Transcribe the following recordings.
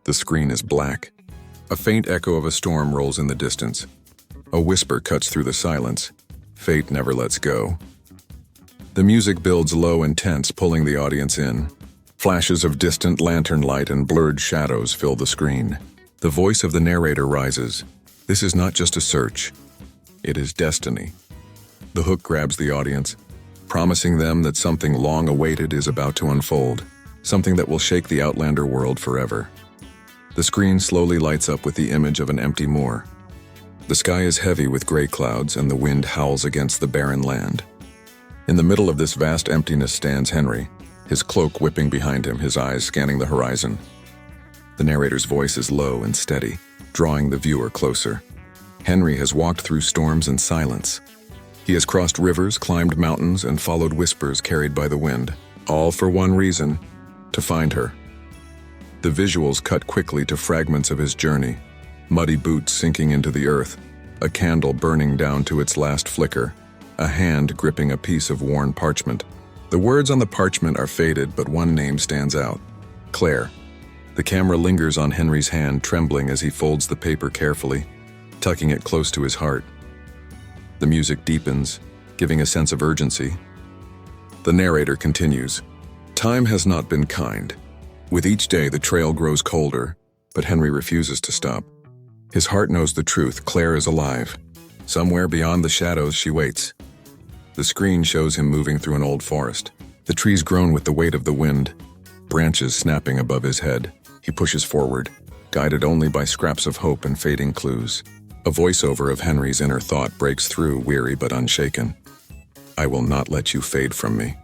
The screen is black. A faint echo of a storm rolls in the distance. A whisper cuts through the silence. Fate never lets go. The music builds low and tense, pulling the audience in. Flashes of distant lantern light and blurred shadows fill the screen. The voice of the narrator rises. This is not just a search. It is destiny. The hook grabs the audience, promising them that something long awaited is about to unfold, something that will shake the Outlander world forever. The screen slowly lights up with the image of an empty moor. The sky is heavy with gray clouds and the wind howls against the barren land. In the middle of this vast emptiness stands Henry, his cloak whipping behind him, his eyes scanning the horizon. The narrator's voice is low and steady, drawing the viewer closer. Henry has walked through storms and silence. He has crossed rivers, climbed mountains, and followed whispers carried by the wind, all for one reason: to find her. The visuals cut quickly to fragments of his journey: muddy boots sinking into the earth, a candle burning down to its last flicker, a hand gripping a piece of worn parchment. The words on the parchment are faded, but one name stands out: Claire. The camera lingers on Henry's hand, trembling as he folds the paper carefully, tucking it close to his heart. The music deepens, giving a sense of urgency. The narrator continues. Time has not been kind. With each day, the trail grows colder, but Henry refuses to stop. His heart knows the truth: Claire is alive. Somewhere beyond the shadows, she waits. The screen shows him moving through an old forest. The trees groan with the weight of the wind, branches snapping above his head. He pushes forward, guided only by scraps of hope and fading clues. A voiceover of Henry's inner thought breaks through, weary but unshaken. I will not let you fade from me.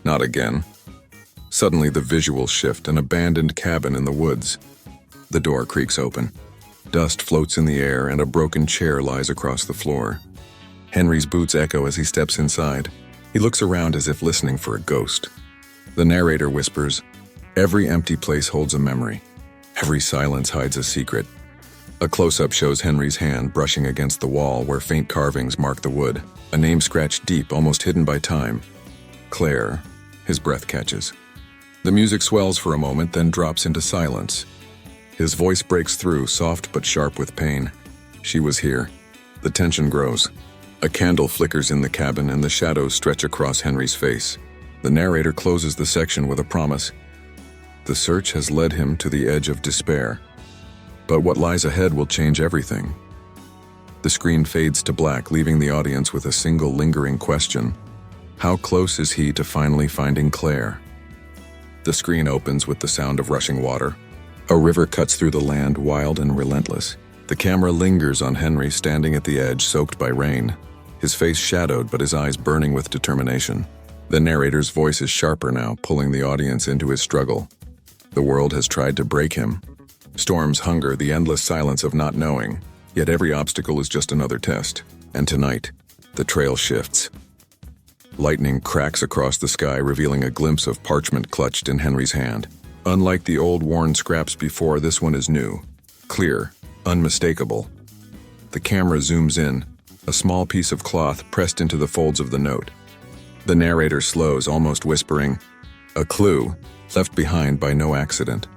Not again. Suddenly the visuals shift: an abandoned cabin in the woods. The door creaks open. Dust floats in the air and a broken chair lies across the floor. Henry's boots echo as he steps inside. He looks around as if listening for a ghost. The narrator whispers, every empty place holds a memory. Every silence hides a secret. A close-up shows Henry's hand brushing against the wall where faint carvings mark the wood. A name scratched deep, almost hidden by time. Claire. His breath catches. The music swells for a moment, then drops into silence. His voice breaks through, soft but sharp with pain. She was here. The tension grows. A candle flickers in the cabin and the shadows stretch across Henry's face. The narrator closes the section with a promise. The search has led him to the edge of despair. But what lies ahead will change everything. The screen fades to black, leaving the audience with a single lingering question. How close is he to finally finding Claire? The screen opens with the sound of rushing water. A river cuts through the land, wild and relentless. The camera lingers on Henry standing at the edge, soaked by rain. His face shadowed, but his eyes burning with determination. The narrator's voice is sharper now, pulling the audience into his struggle. The world has tried to break him. Storms, hunger, the endless silence of not knowing. Yet every obstacle is just another test. And tonight, the trail shifts. Lightning cracks across the sky, revealing a glimpse of parchment clutched in Henry's hand. Unlike the old worn scraps before, this one is new, clear, unmistakable. The camera zooms in, a small piece of cloth pressed into the folds of the note. The narrator slows, almost whispering, a clue, left behind by no accident.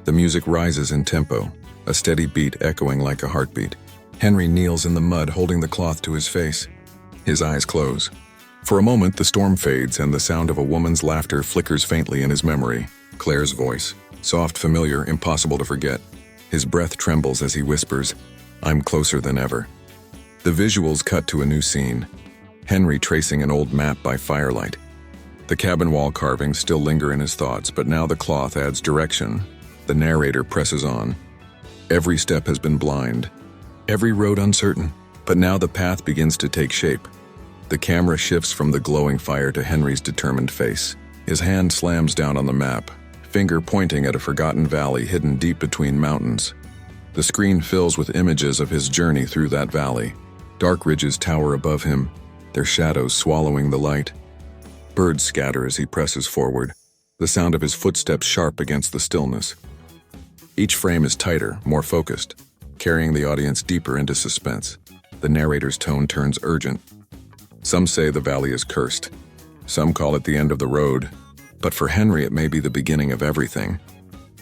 The music rises in tempo, a steady beat echoing like a heartbeat. Henry kneels in the mud, holding the cloth to his face. His eyes close. For a moment, the storm fades and the sound of a woman's laughter flickers faintly in his memory. Claire's voice, soft, familiar, impossible to forget. His breath trembles as he whispers, I'm closer than ever. The visuals cut to a new scene. Henry tracing an old map by firelight. The cabin wall carvings still linger in his thoughts, but now the cloth adds direction. The narrator presses on. Every step has been blind, every road uncertain, but now the path begins to take shape. The camera shifts from the glowing fire to Henry's determined face. His hand slams down on the map, finger pointing at a forgotten valley hidden deep between mountains. The screen fills with images of his journey through that valley. Dark ridges tower above him, their shadows swallowing the light. Birds scatter as he presses forward, the sound of his footsteps sharp against the stillness. Each frame is tighter, more focused, carrying the audience deeper into suspense. The narrator's tone turns urgent. Some say the valley is cursed. Some call it the end of the road. But for Henry, it may be the beginning of everything.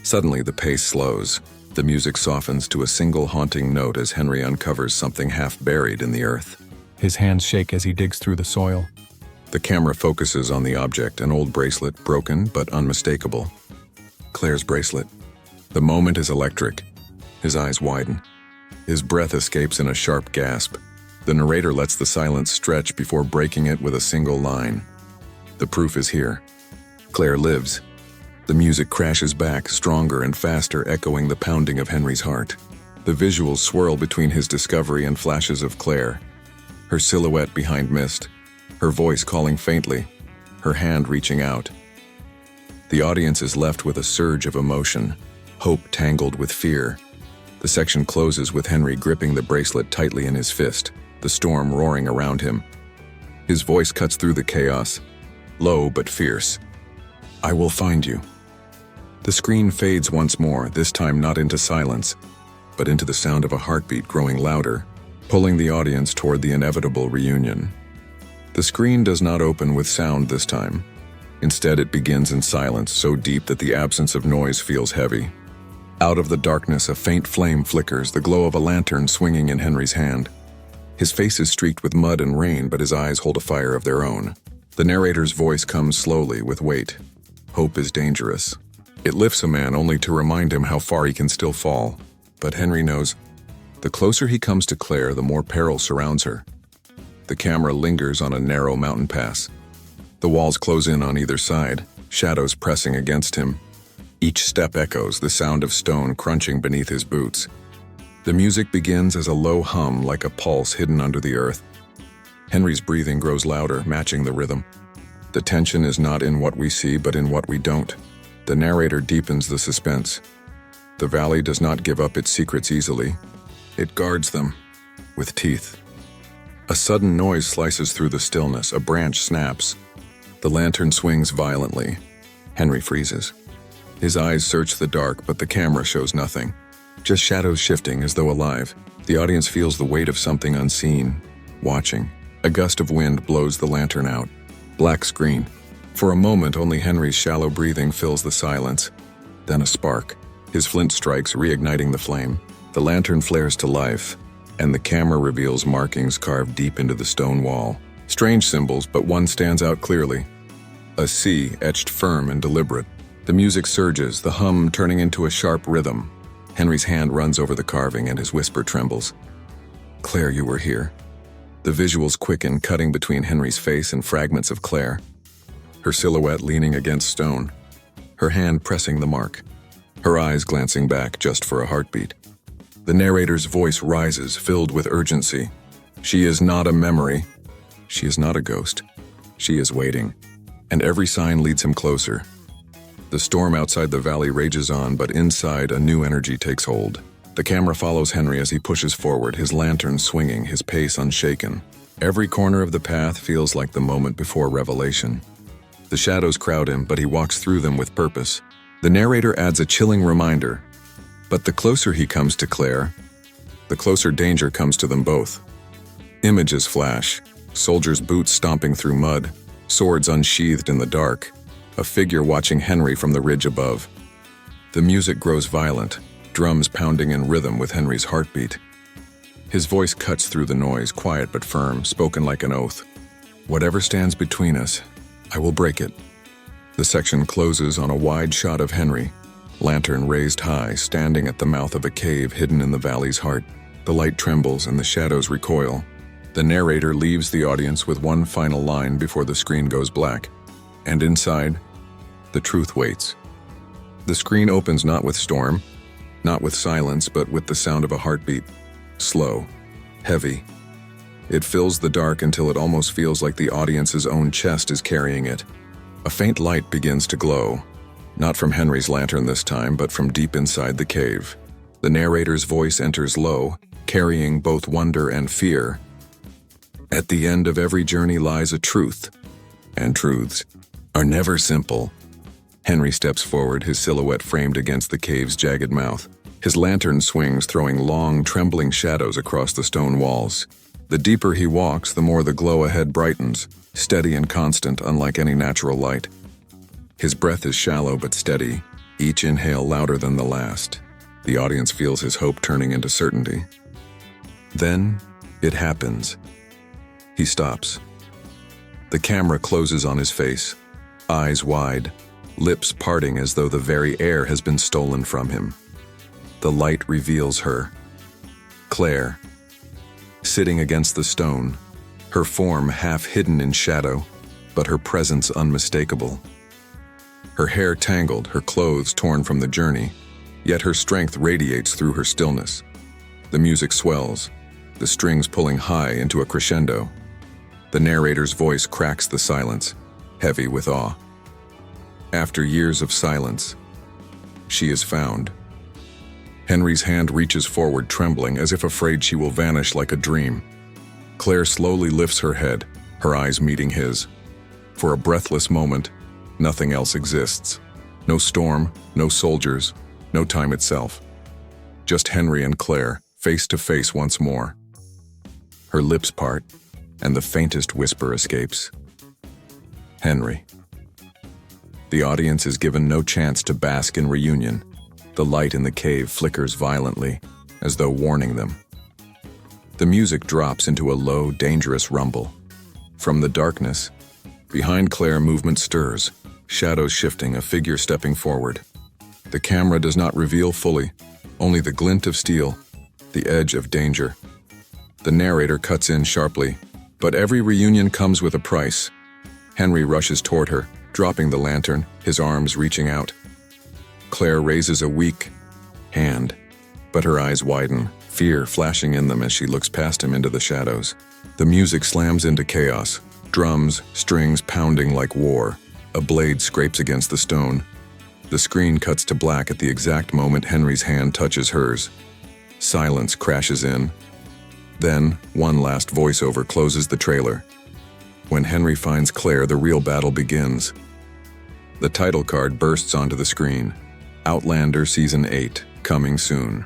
Suddenly, the pace slows. The music softens to a single haunting note as Henry uncovers something half buried in the earth. His hands shake as he digs through the soil. The camera focuses on the object, an old bracelet, broken but unmistakable. Claire's bracelet. The moment is electric. His eyes widen. His breath escapes in a sharp gasp. The narrator lets the silence stretch before breaking it with a single line. The proof is here. Claire lives. The music crashes back, stronger and faster, echoing the pounding of Henry's heart. The visuals swirl between his discovery and flashes of Claire. Her silhouette behind mist, her voice calling faintly, her hand reaching out. The audience is left with a surge of emotion, hope tangled with fear. The section closes with Henry gripping the bracelet tightly in his fist, the storm roaring around him. His voice cuts through the chaos, low but fierce. "I will find you." The screen fades once more, this time not into silence, but into the sound of a heartbeat growing louder, pulling the audience toward the inevitable reunion. The screen does not open with sound this time. Instead, it begins in silence so deep that the absence of noise feels heavy. Out of the darkness, a faint flame flickers, the glow of a lantern swinging in Henry's hand. His face is streaked with mud and rain, but his eyes hold a fire of their own. The narrator's voice comes slowly, with weight. Hope is dangerous. It lifts a man only to remind him how far he can still fall. But Henry knows, the closer he comes to Claire, the more peril surrounds her. The camera lingers on a narrow mountain pass. The walls close in on either side, shadows pressing against him. Each step echoes, the sound of stone crunching beneath his boots. The music begins as a low hum, like a pulse hidden under the earth. Henry's breathing grows louder, matching the rhythm. The tension is not in what we see, but in what we don't. The narrator deepens the suspense. The valley does not give up its secrets easily. It guards them with teeth. A sudden noise slices through the stillness. A branch snaps. The lantern swings violently. Henry freezes. His eyes search the dark, but the camera shows nothing. Just shadows shifting as though alive. The audience feels the weight of something unseen, watching. A gust of wind blows the lantern out. Black screen. For a moment, only Henry's shallow breathing fills the silence. Then a spark. His flint strikes, reigniting the flame. The lantern flares to life, and the camera reveals markings carved deep into the stone wall. Strange symbols, but one stands out clearly. A C etched firm and deliberate. The music surges, the hum turning into a sharp rhythm. Henry's hand runs over the carving and his whisper trembles. "Claire, you were here." The visuals quicken, cutting between Henry's face and fragments of Claire. Her silhouette leaning against stone, her hand pressing the mark, her eyes glancing back just for a heartbeat. The narrator's voice rises, filled with urgency. She is not a memory. She is not a ghost. She is waiting, and every sign leads him closer. The storm outside the valley rages on, but inside a new energy takes hold. The camera follows Henry as he pushes forward, his lantern swinging, his pace unshaken. Every corner of the path feels like the moment before revelation. The shadows crowd him, but he walks through them with purpose. The narrator adds a chilling reminder. But the closer he comes to Claire, the closer danger comes to them both. Images flash, soldiers' boots stomping through mud, swords unsheathed in the dark, a figure watching Henry from the ridge above. The music grows violent, drums pounding in rhythm with Henry's heartbeat. His voice cuts through the noise, quiet but firm, spoken like an oath. "Whatever stands between us, I will break it." The section closes on a wide shot of Henry, lantern raised high, standing at the mouth of a cave hidden in the valley's heart. The light trembles and the shadows recoil. The narrator leaves the audience with one final line before the screen goes black. And inside, the truth waits. The screen opens not with storm, not with silence, but with the sound of a heartbeat. Slow, heavy. It fills the dark until it almost feels like the audience's own chest is carrying it. A faint light begins to glow, not from Henry's lantern this time, but from deep inside the cave. The narrator's voice enters low, carrying both wonder and fear. At the end of every journey lies a truth, and truths are never simple. Henry steps forward, his silhouette framed against the cave's jagged mouth. His lantern swings, throwing long, trembling shadows across the stone walls. The deeper he walks, the more the glow ahead brightens, steady and constant, unlike any natural light. His breath is shallow but steady, each inhale louder than the last. The audience feels his hope turning into certainty. Then, it happens. He stops. The camera closes on his face, eyes wide, lips parting as though the very air has been stolen from him. The light reveals her. Claire, sitting against the stone, her form half hidden in shadow, but her presence unmistakable. Her hair tangled, her clothes torn from the journey, yet her strength radiates through her stillness. The music swells, the strings pulling high into a crescendo. The narrator's voice cracks the silence, heavy with awe. After years of silence, she is found. Henry's hand reaches forward, trembling, as if afraid she will vanish like a dream. Claire slowly lifts her head, her eyes meeting his. For a breathless moment, nothing else exists. No storm, no soldiers, no time itself. Just Henry and Claire, face to face once more. Her lips part, and the faintest whisper escapes. Henry. The audience is given no chance to bask in reunion. The light in the cave flickers violently, as though warning them. The music drops into a low, dangerous rumble. From the darkness, behind Claire, movement stirs, shadows shifting, a figure stepping forward. The camera does not reveal fully, only the glint of steel, the edge of danger. The narrator cuts in sharply, but every reunion comes with a price. Henry rushes toward her, dropping the lantern, his arms reaching out. Claire raises a weak hand, but her eyes widen, fear flashing in them as she looks past him into the shadows. The music slams into chaos, drums, strings pounding like war. A blade scrapes against the stone. The screen cuts to black at the exact moment Henry's hand touches hers. Silence crashes in. Then, one last voiceover closes the trailer. When Henry finds Claire, the real battle begins. The title card bursts onto the screen. Outlander Season 8, coming soon.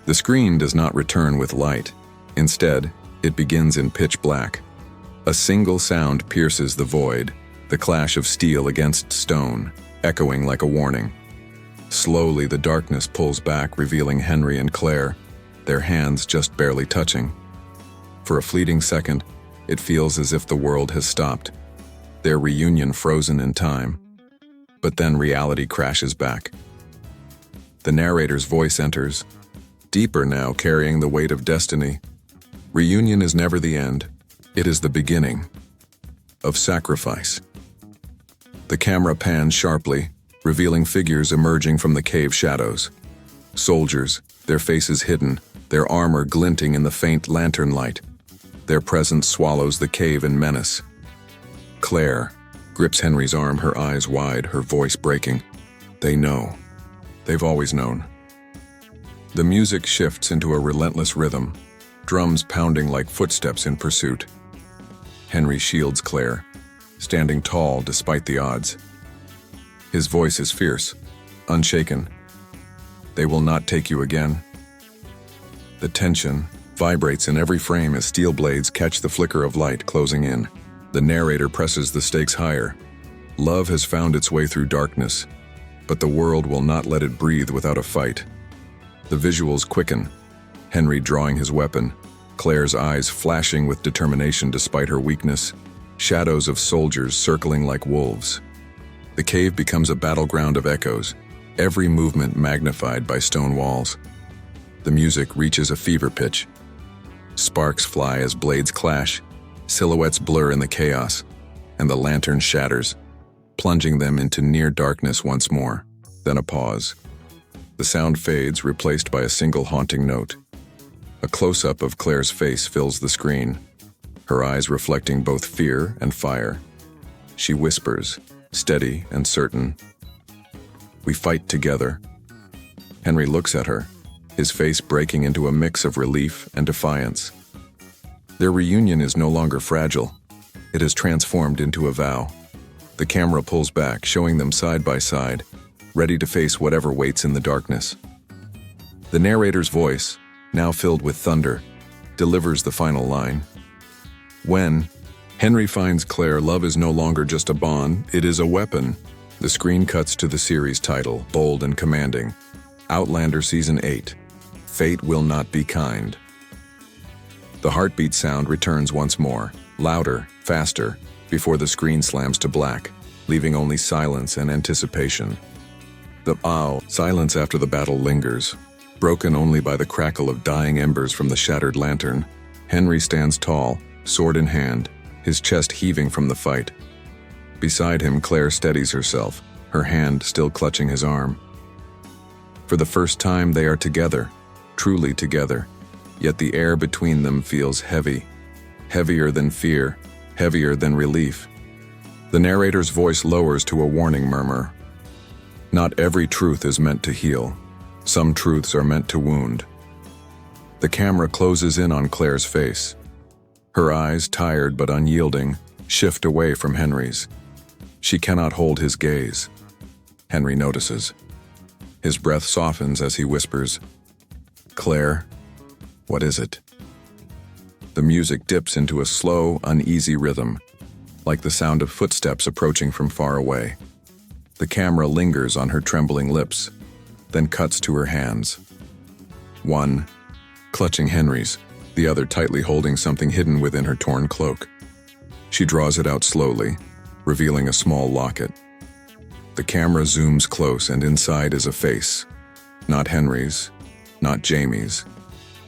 The screen does not return with light. Instead, it begins in pitch black. A single sound pierces the void, the clash of steel against stone, echoing like a warning. Slowly, the darkness pulls back, revealing Henry and Claire, their hands just barely touching. For a fleeting second, it feels as if the world has stopped, their reunion frozen in time. But then reality crashes back. The narrator's voice enters, deeper now, carrying the weight of destiny. Reunion is never the end. It is the beginning of sacrifice. The camera pans sharply, revealing figures emerging from the cave shadows. Soldiers, their faces hidden, their armor glinting in the faint lantern light. Their presence swallows the cave in menace. Claire grips Henry's arm, her eyes wide, her voice breaking. They know. They've always known. The music shifts into a relentless rhythm, drums pounding like footsteps in pursuit. Henry shields Claire, standing tall despite the odds. His voice is fierce, unshaken. They will not take you again. The tension vibrates in every frame as steel blades catch the flicker of light closing in. The narrator presses the stakes higher. Love has found its way through darkness, but the world will not let it breathe without a fight. The visuals quicken, Henry drawing his weapon, Claire's eyes flashing with determination despite her weakness, shadows of soldiers circling like wolves. The cave becomes a battleground of echoes, every movement magnified by stone walls. The music reaches a fever pitch. Sparks fly as blades clash, silhouettes blur in the chaos, and the lantern shatters, plunging them into near darkness once more. Then a pause. The sound fades, replaced by a single haunting note. A close-up of Claire's face fills the screen, her eyes reflecting both fear and fire. She whispers, steady and certain, "We fight together." Henry looks at her, his face breaking into a mix of relief and defiance. Their reunion is no longer fragile. It has transformed into a vow. The camera pulls back, showing them side by side, ready to face whatever waits in the darkness. The narrator's voice, now filled with thunder, delivers the final line. When Henry finds Claire, love is no longer just a bond, it is a weapon. The screen cuts to the series title, bold and commanding. Outlander Season 8. Fate Will Not Be Kind. The heartbeat sound returns once more, louder, faster, before the screen slams to black, leaving only silence and anticipation. The silence after the battle lingers, broken only by the crackle of dying embers from the shattered lantern. Henry stands tall, sword in hand, his chest heaving from the fight. Beside him, Claire steadies herself, her hand still clutching his arm. For the first time, they are together, truly together, yet the air between them feels heavy, heavier than fear, heavier than relief. The narrator's voice lowers to a warning murmur. Not every truth is meant to heal. Some truths are meant to wound. The camera closes in on Claire's face. Her eyes, tired but unyielding, shift away from Henry's. She cannot hold his gaze. Henry notices. His breath softens as he whispers, "Claire, what is it?" The music dips into a slow, uneasy rhythm, like the sound of footsteps approaching from far away. The camera lingers on her trembling lips, then cuts to her hands. One, clutching Henry's, the other tightly holding something hidden within her torn cloak. She draws it out slowly, revealing a small locket. The camera zooms close, and inside is a face. Not Henry's, not Jamie's,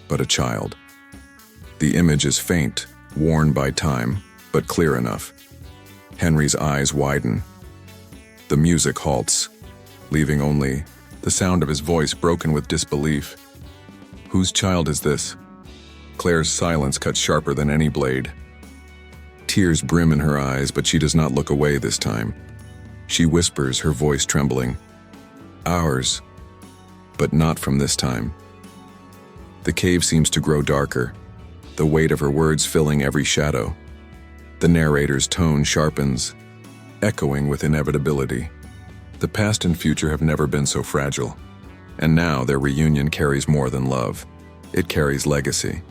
but a child. The image is faint, worn by time, but clear enough. Henry's eyes widen. The music halts, leaving only the sound of his voice broken with disbelief. Whose child is this? Claire's silence cuts sharper than any blade. Tears brim in her eyes, but she does not look away this time. She whispers, her voice trembling, "Ours, but not from this time." The cave seems to grow darker, the weight of her words filling every shadow. The narrator's tone sharpens, echoing with inevitability. The past and future have never been so fragile, and now their reunion carries more than love. It carries legacy.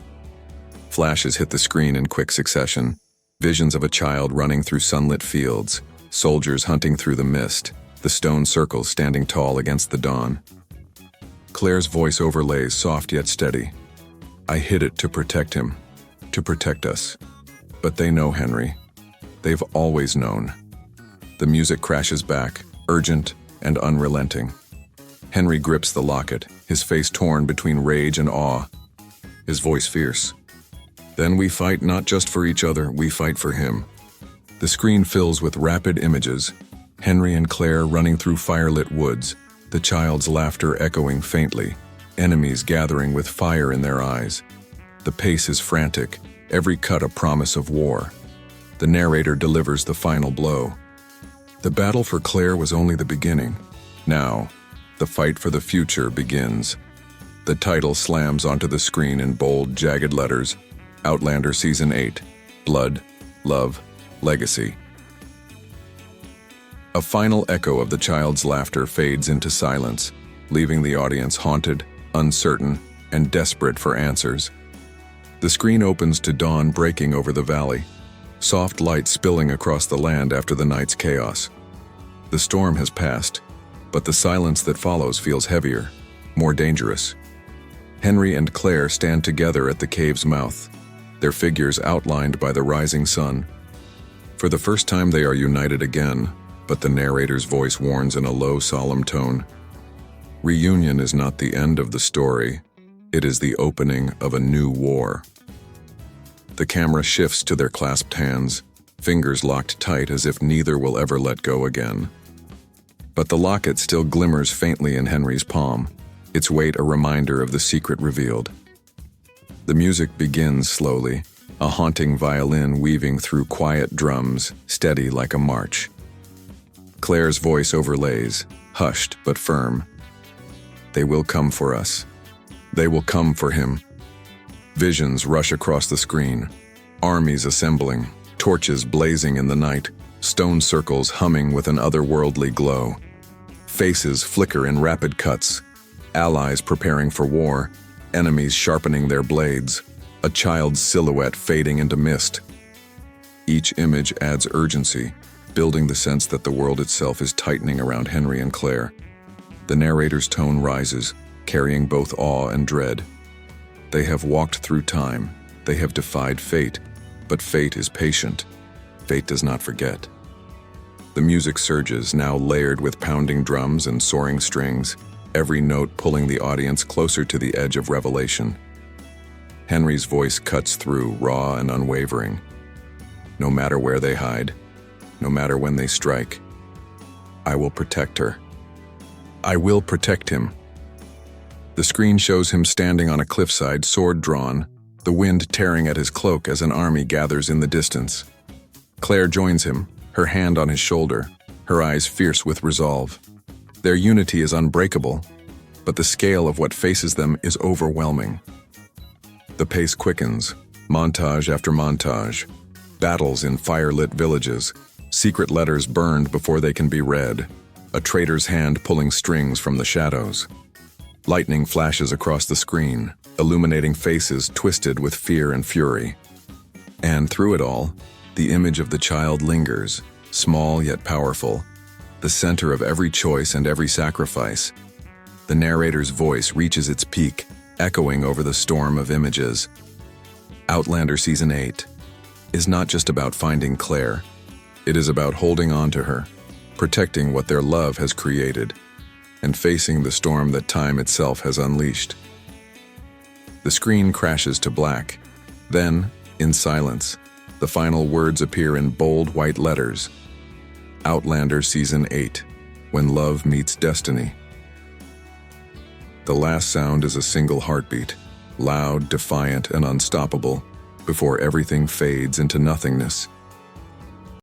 Flashes hit the screen in quick succession, visions of a child running through sunlit fields, soldiers hunting through the mist, the stone circles standing tall against the dawn. Claire's voice overlays, soft yet steady. "I hid it to protect him, to protect us. But they know Henry. They've always known." The music crashes back, urgent and unrelenting. Henry grips the locket, his face torn between rage and awe, his voice fierce. "Then we fight not just for each other, we fight for him." The screen fills with rapid images, Henry and Claire running through firelit woods, the child's laughter echoing faintly, enemies gathering with fire in their eyes. The pace is frantic, every cut a promise of war. The narrator delivers the final blow. The battle for Claire was only the beginning. Now, the fight for the future begins. The title slams onto the screen in bold, jagged letters, Outlander Season 8, Blood, Love, Legacy. A final echo of the child's laughter fades into silence, leaving the audience haunted, uncertain, and desperate for answers. The screen opens to dawn breaking over the valley, soft light spilling across the land after the night's chaos. The storm has passed, but the silence that follows feels heavier, more dangerous. Henry and Claire stand together at the cave's mouth, their figures outlined by the rising sun. For the first time they are united again, but the narrator's voice warns in a low, solemn tone. Reunion is not the end of the story, it is the opening of a new war. The camera shifts to their clasped hands, fingers locked tight as if neither will ever let go again. But the locket still glimmers faintly in Henry's palm, its weight a reminder of the secret revealed. The music begins slowly, a haunting violin weaving through quiet drums, steady like a march. Claire's voice overlays, hushed but firm. "They will come for us. They will come for him." Visions rush across the screen, armies assembling, torches blazing in the night, stone circles humming with an otherworldly glow. Faces flicker in rapid cuts, allies preparing for war, enemies sharpening their blades, a child's silhouette fading into mist. Each image adds urgency, building the sense that the world itself is tightening around Henry and Claire. The narrator's tone rises, carrying both awe and dread. They have walked through time, they have defied fate, but fate is patient. Fate does not forget. The music surges, now layered with pounding drums and soaring strings, every note pulling the audience closer to the edge of revelation. Henry's voice cuts through, raw and unwavering. No matter where they hide, no matter when they strike, I will protect her. I will protect him. The screen shows him standing on a cliffside, sword drawn, the wind tearing at his cloak as an army gathers in the distance. Claire joins him, her hand on his shoulder, her eyes fierce with resolve. Their unity is unbreakable, but the scale of what faces them is overwhelming. The pace quickens, montage after montage, battles in fire-lit villages, secret letters burned before they can be read, a traitor's hand pulling strings from the shadows. Lightning flashes across the screen, illuminating faces twisted with fear and fury. And through it all, the image of the child lingers, small yet powerful, the center of every choice and every sacrifice. The narrator's voice reaches its peak, echoing over the storm of images. Outlander Season 8 is not just about finding Claire. It is about holding on to her, protecting what their love has created, and facing the storm that time itself has unleashed. The screen crashes to black. Then, in silence, the final words appear in bold white letters. Outlander Season 8, When Love Meets Destiny. The last sound is a single heartbeat, loud, defiant, and unstoppable, before everything fades into nothingness.